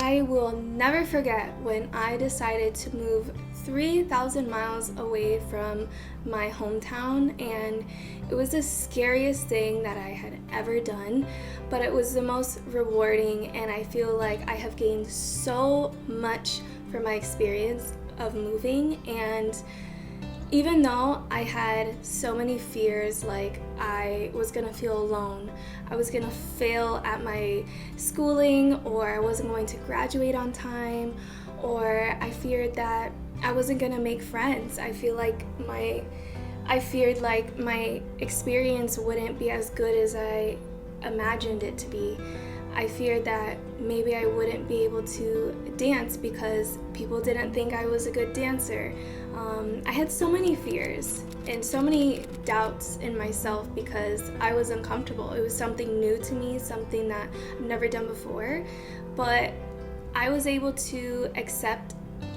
I will never forget when I decided to move 3,000 miles away from my hometown, and it was the scariest thing that I had ever done, but it was the most rewarding, and I feel like I have gained so much from my experience of moving. And even though I had so many fears, like I was gonna feel alone, I was gonna fail at my schooling, or I wasn't going to graduate on time, or I feared that I wasn't gonna make friends. I feared like my experience wouldn't be as good as I imagined it to be. I feared that maybe I wouldn't be able to dance because people didn't think I was a good dancer. I had so many fears and so many doubts in myself because I was uncomfortable. It was something new to me, something that I've never done before, but I was able to accept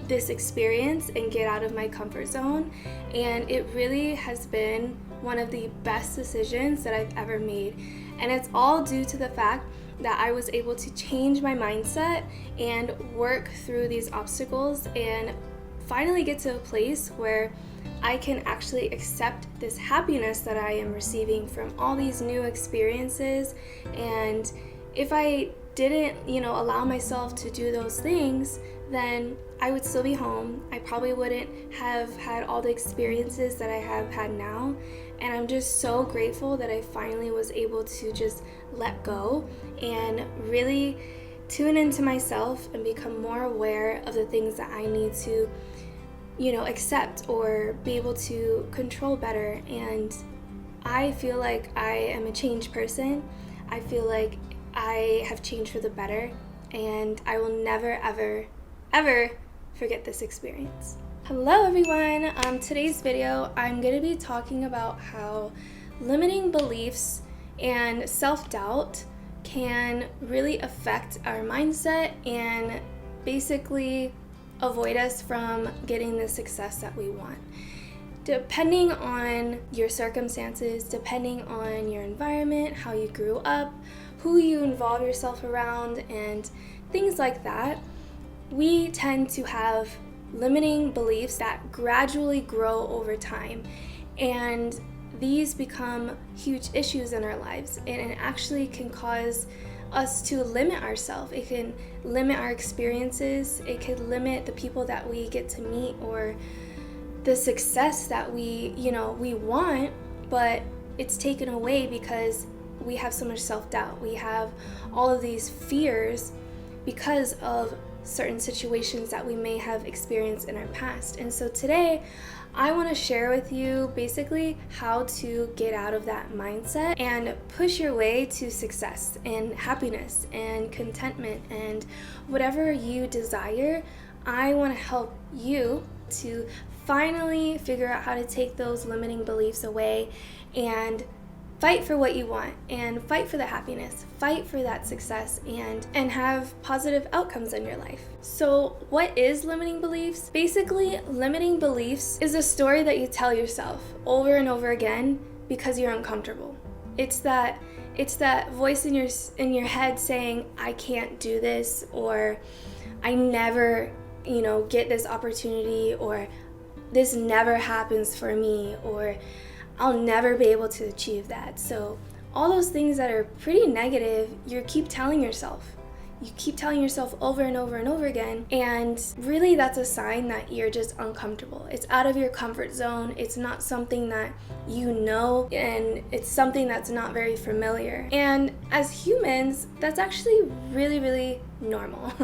this experience and get out of my comfort zone, and it really has been one of the best decisions that I've ever made. And it's all due to the fact that I was able to change my mindset and work through these obstacles and finally get to a place where I can actually accept this happiness that I am receiving from all these new experiences. And if I didn't, allow myself to do those things, then I would still be home. I probably wouldn't have had all the experiences that I have had now. And I'm just so grateful that I finally was able to just let go and really tune into myself and become more aware of the things that I need to, accept or be able to control better. And I feel like I am a changed person. I feel like I have changed for the better, and I will never, ever forget this experience. Hello everyone! Today's video, I'm going to be talking about how limiting beliefs and self-doubt can really affect our mindset and basically avoid us from getting the success that we want. Depending on your circumstances, depending on your environment, how you grew up, who you involve yourself around, and things like that, we tend to have limiting beliefs that gradually grow over time, and these become huge issues in our lives, and it actually can cause us to limit ourselves. It can limit our experiences, it could limit the people that we get to meet or the success that we want, but it's taken away because we have so much self-doubt. We have all of these fears because of certain situations that we may have experienced in our past. And so today, I want to share with you basically how to get out of that mindset and push your way to success and happiness and contentment and whatever you desire. I want to help you to finally figure out how to take those limiting beliefs away and fight for what you want and fight for the happiness, fight for that success, and have positive outcomes in your life. So what is limiting beliefs? Basically, limiting beliefs is a story that you tell yourself over and over again because you're uncomfortable. It's that voice in your head saying, I can't do this, or I never, get this opportunity, or this never happens for me, or I'll never be able to achieve that. So all those things that are pretty negative, you keep telling yourself. You keep telling yourself over and over and over again, and really that's a sign that you're just uncomfortable. It's out of your comfort zone. It's not something that you know, and it's something that's not very familiar. And as humans, that's actually really, really normal.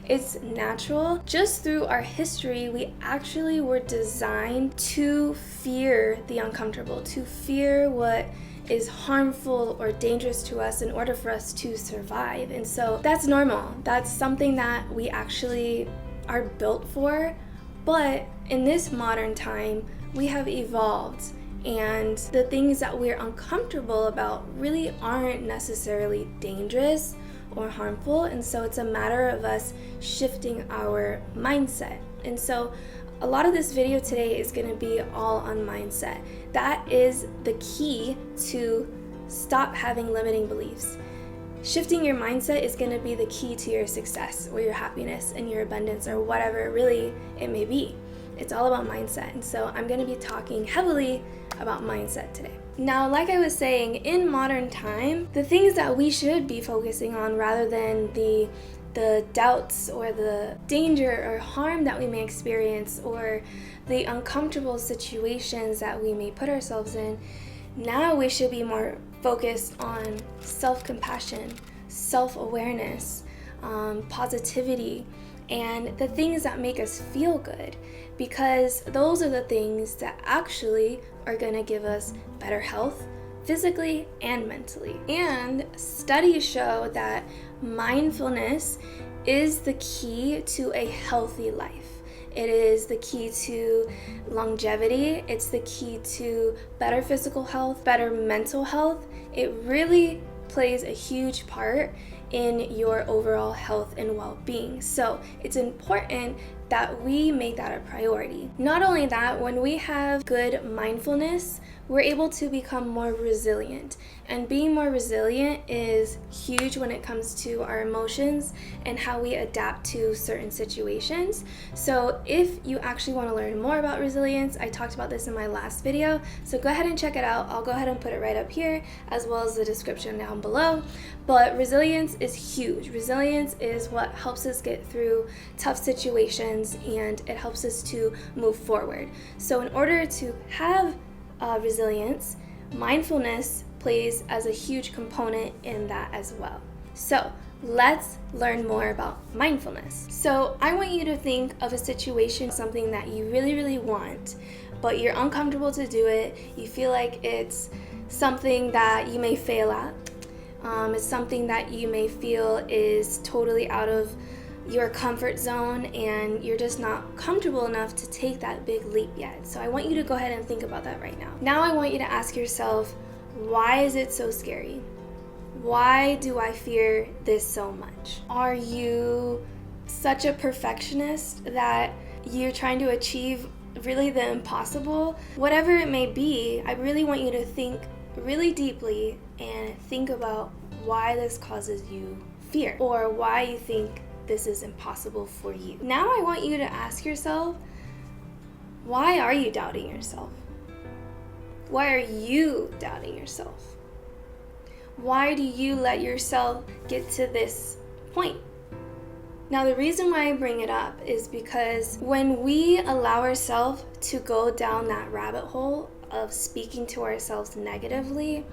It's natural. Just through our history, we actually were designed to fear the uncomfortable, to fear what is harmful or dangerous to us in order for us to survive. And so that's normal. That's something that we actually are built for. But in this modern time, we have evolved, and the things that we're uncomfortable about really aren't necessarily dangerous or harmful. And so it's a matter of us shifting our mindset. And so a lot of this video today is going to be all on mindset. That is the key to stop having limiting beliefs. shifting your mindset is going to be the key to your success or your happiness and your abundance or whatever really it may be. It's all about mindset. And so I'm going to be talking heavily about mindset today. Now, like I was saying, in modern time, the things that we should be focusing on rather than the doubts or the danger or harm that we may experience or the uncomfortable situations that we may put ourselves in, now we should be more focused on self-compassion, self-awareness, positivity, and the things that make us feel good, because those are the things that actually are going to give us better health, physically and mentally. And studies show that mindfulness is the key to a healthy life. It is the key to longevity. It's the key to better physical health, better mental health. It really plays a huge part in your overall health and well-being. So it's important that we make that a priority. Not only that, when we have good mindfulness, we're able to become more resilient. And being more resilient is huge when it comes to our emotions and how we adapt to certain situations. So if you actually want to learn more about resilience, I talked about this in my last video, so go ahead and check it out. I'll go ahead and put it right up here as well as the description down below. But resilience is huge. Resilience is what helps us get through tough situations, and it helps us to move forward. So in order to have resilience, mindfulness plays as a huge component in that as well. So let's learn more about mindfulness. So I want you to think of a situation, something that you really, really want, but you're uncomfortable to do it. You feel like it's something that you may fail at. It's something that you may feel is totally out of your comfort zone and you're just not comfortable enough to take that big leap yet. So I want you to go ahead and think about that right now. Now I want you to ask yourself, why is it so scary? Why do I fear this so much? Are you such a perfectionist that you're trying to achieve really the impossible? Whatever it may be, I really want you to think really deeply and think about why this causes you fear or why you think this is impossible for you. Now I want you to ask yourself, why are you doubting yourself? Why are you doubting yourself? Why do you let yourself get to this point? Now the reason why I bring it up is because when we allow ourselves to go down that rabbit hole of speaking to ourselves negatively,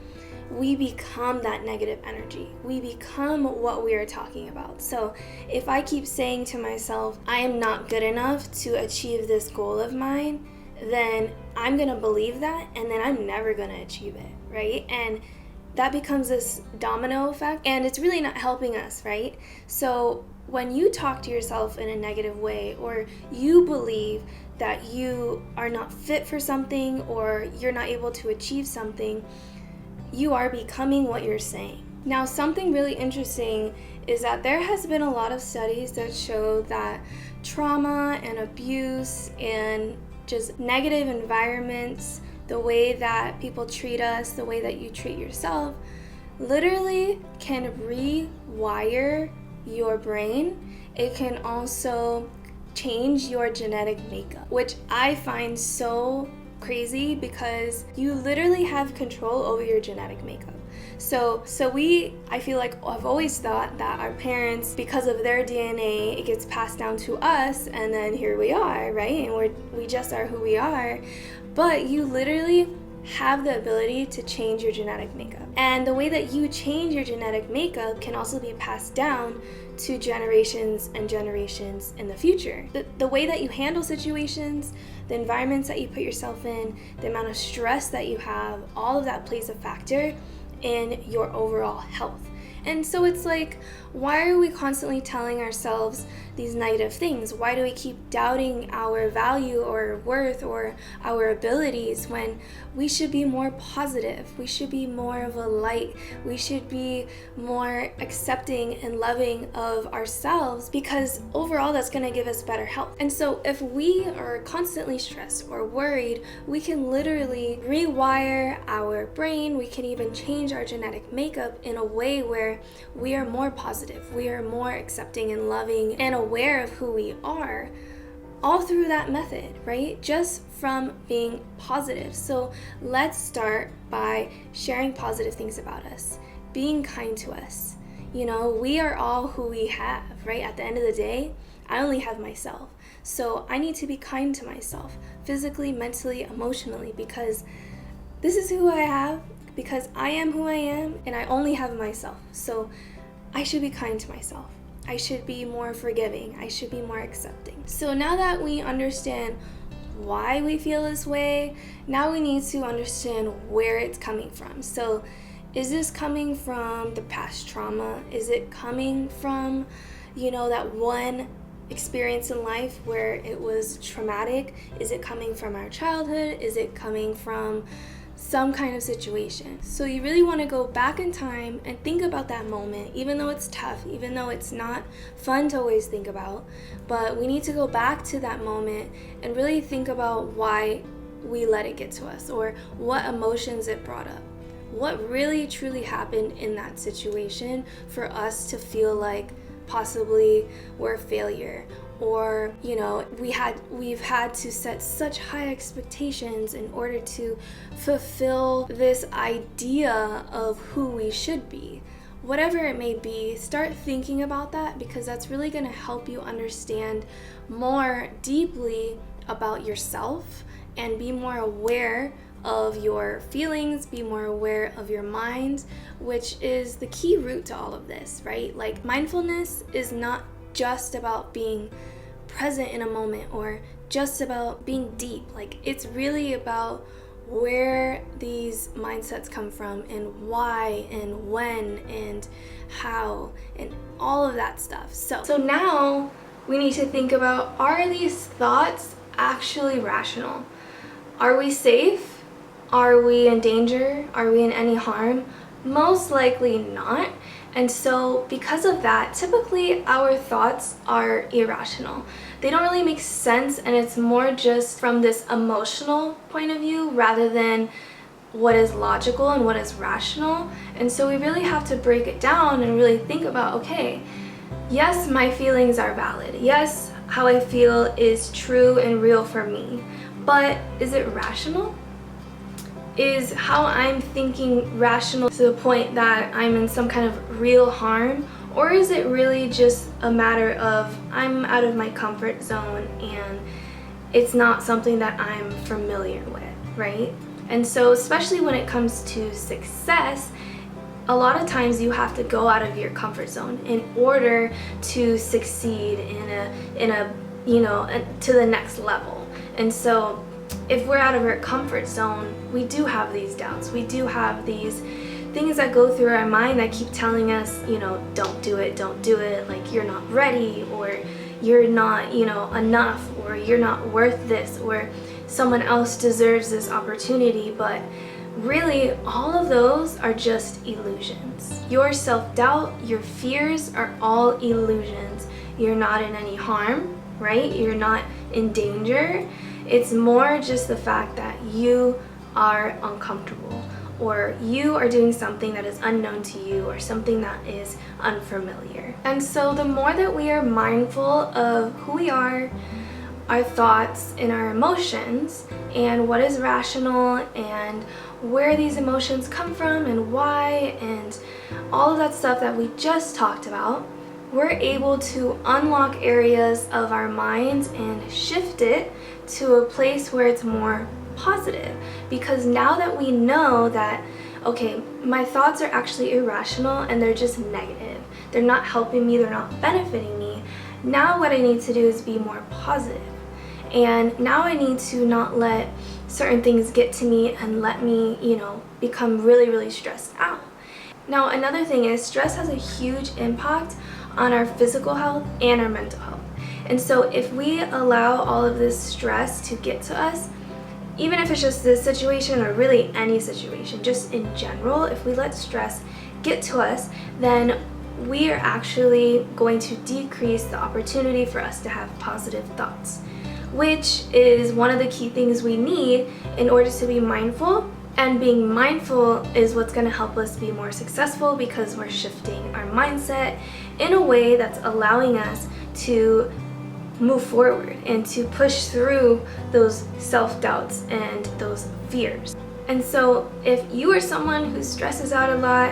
we become that negative energy. We become what we are talking about. So if I keep saying to myself, I am not good enough to achieve this goal of mine, then I'm gonna believe that, and then I'm never gonna achieve it, right? And that becomes this domino effect, and it's really not helping us, right? So when you talk to yourself in a negative way, or you believe that you are not fit for something, or you're not able to achieve something, you are becoming what you're saying. Now, something really interesting is that there has been a lot of studies that show that trauma and abuse and just negative environments, the way that people treat us, the way that you treat yourself, literally can rewire your brain. It can also change your genetic makeup, which I find so crazy because you literally have control over your genetic makeup. So I feel like I've always thought that our parents, because of their DNA, it gets passed down to us, and then here we are, right? And we just are who we are. But you literally have the ability to change your genetic makeup. And the way that you change your genetic makeup can also be passed down to generations and generations in the future. The way that you handle situations, the environments that you put yourself in, the amount of stress that you have, all of that plays a factor in your overall health. And so it's like, Why are we constantly telling ourselves these negative things? Why do we keep doubting our value or worth or our abilities when we should be more positive? We should be more of a light. We should be more accepting and loving of ourselves, because overall that's going to give us better health. And so if we are constantly stressed or worried, we can literally rewire our brain. We can even change our genetic makeup in a way where we are more positive, we are more accepting and loving and aware of who we are, all through that method, right? Just from being positive. So let's start by sharing positive things about us, being kind to us. You know, we are all who we have, right? At the end of the day, I only have myself. So I need to be kind to myself, physically, mentally, emotionally, because this is who I have, because I am who I am, and I only have myself. So I should be kind to myself. I should be more forgiving. I should be more accepting. So now that we understand why we feel this way, now we need to understand where it's coming from. So is this coming from the past trauma? Is it coming from, that one experience in life where it was traumatic? Is it coming from our childhood? Is it coming from some kind of situation? So you really want to go back in time and think about that moment, even though it's tough, even though it's not fun to always think about, but we need to go back to that moment and really think about why we let it get to us, or what emotions it brought up. What really truly happened in that situation for us to feel like possibly we're a failure, or we've had to set such high expectations in order to fulfill this idea of who we should be. Whatever it may be, start thinking about that, because that's really going to help you understand more deeply about yourself and be more aware of your feelings, be more aware of your mind, which is the key root to all of this, right? Like, mindfulness is not just about being present in a moment or just about being deep. Like, it's really about where these mindsets come from and why and when and how and all of that stuff. So now we need to think about, are these thoughts actually rational? Are we safe? Are we in danger? Are we in any harm? Most likely not. And so because of that, typically our thoughts are irrational. They don't really make sense, and it's more just from this emotional point of view rather than what is logical and what is rational. And so we really have to break it down and really think about, okay, yes, my feelings are valid. Yes, how I feel is true and real for me. But is it rational? Is how I'm thinking rational to the point that I'm in some kind of real harm? Or is it really just a matter of I'm out of my comfort zone and it's not something that I'm familiar with, right? And so especially when it comes to success, a lot of times you have to go out of your comfort zone in order to succeed in a to the next level. And so if we're out of our comfort zone, we do have these doubts. We do have these things that go through our mind that keep telling us, don't do it, like you're not ready, or you're not, enough, or you're not worth this, or someone else deserves this opportunity. But really, all of those are just illusions. Your self-doubt, your fears are all illusions. You're not in any harm, right? You're not in danger. It's more just the fact that you are uncomfortable, or you are doing something that is unknown to you, or something that is unfamiliar. And so the more that we are mindful of who we are, our thoughts and our emotions, and what is rational, and where these emotions come from and why, and all of that stuff that we just talked about, we're able to unlock areas of our minds and shift it to a place where it's more positive. Because now that we know that, okay, my thoughts are actually irrational and they're just negative, they're not helping me, they're not benefiting me, now what I need to do is be more positive. And now I need to not let certain things get to me and let me, become really, really stressed out. Now, another thing is stress has a huge impact on our physical health and our mental health. And so if we allow all of this stress to get to us, even if it's just this situation or really any situation, just in general, if we let stress get to us, then we are actually going to decrease the opportunity for us to have positive thoughts, which is one of the key things we need in order to be mindful. And being mindful is what's going to help us be more successful, because we're shifting our mindset in a way that's allowing us to move forward and to push through those self-doubts and those fears. And so if you are someone who stresses out a lot,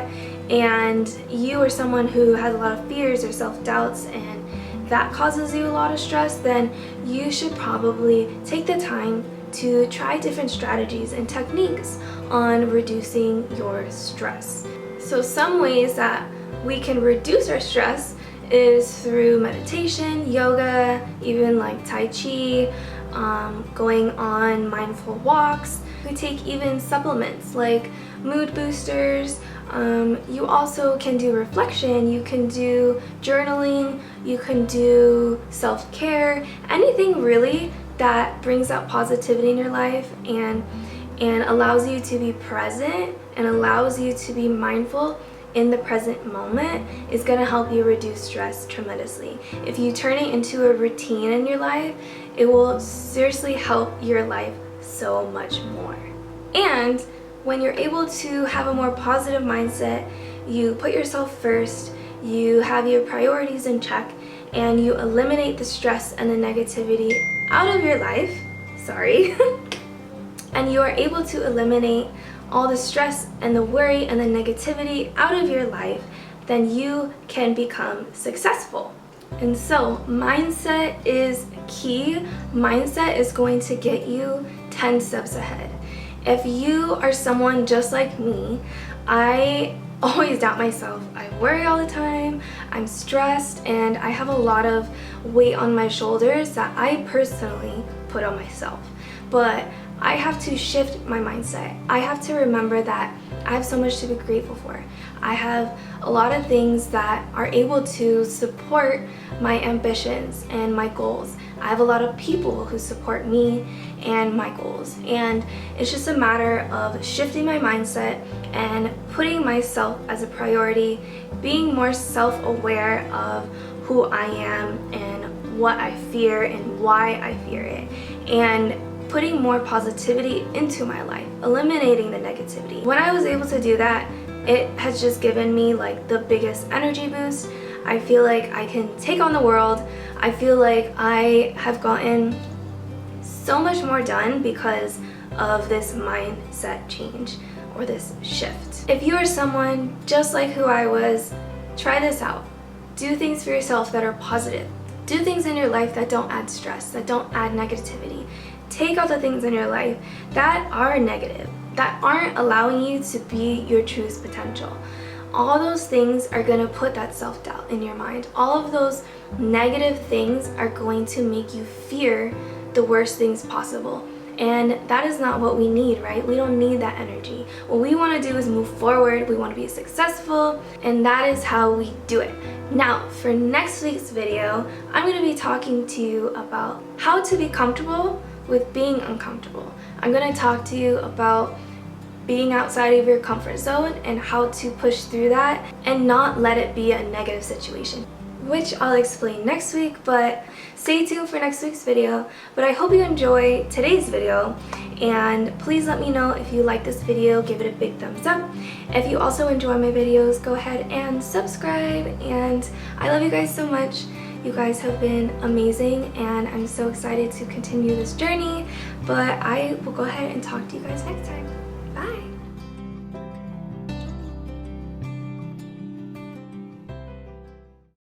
and you are someone who has a lot of fears or self-doubts, and that causes you a lot of stress, then you should probably take the time to try different strategies and techniques on reducing your stress. So some ways that we can reduce our stress is through meditation, yoga, even like Tai Chi, going on mindful walks. We take even supplements like mood boosters. You also can do reflection, you can do journaling, you can do self-care, anything really that brings out positivity in your life and allows you to be present and allows you to be mindful in the present moment is going to help you reduce stress tremendously. If you turn it into a routine in your life, it will seriously help your life so much more. And when you're able to have a more positive mindset, you put yourself first, you have your priorities in check, and you eliminate the stress and the negativity out of your life, and you are able to eliminate all the stress and the worry and the negativity out of your life, then you can become successful. And so mindset is key. Mindset is going to get you 10 steps ahead. If you are someone just like me, I always doubt myself. I worry all the time, I'm stressed, and I have a lot of weight on my shoulders that I personally put on myself. But I have to shift my mindset. I have to remember that I have so much to be grateful for. I have a lot of things that are able to support my ambitions and my goals. I have a lot of people who support me and my goals. And it's just a matter of shifting my mindset and putting myself as a priority, being more self-aware of who I am and what I fear and why I fear it, and putting more positivity into my life, eliminating the negativity. When I was able to do that, it has just given me like the biggest energy boost. I feel like I can take on the world. I feel like I have gotten so much more done because of this mindset change or this shift. If you are someone just like who I was, try this out. Do things for yourself that are positive. Do things in your life that don't add stress, that don't add negativity. Take out the things in your life that are negative, that aren't allowing you to be your truest potential. All those things are going to put that self-doubt in your mind. All of those negative things are going to make you fear the worst things possible. And that is not what we need, right? We don't need that energy. What we want to do is move forward. We want to be successful, and that is how we do it. Now, for next week's video, I'm going to be talking to you about how to be comfortable with being uncomfortable. I'm going to talk to you about being outside of your comfort zone and how to push through that and not let it be a negative situation, which I'll explain next week, but stay tuned for next week's video. But I hope you enjoy today's video, and please let me know if you like this video. Give it a big thumbs up. If you also enjoy my videos, go ahead and subscribe, and I love you guys so much. You guys have been amazing, and I'm so excited to continue this journey, but I will go ahead and talk to you guys next time.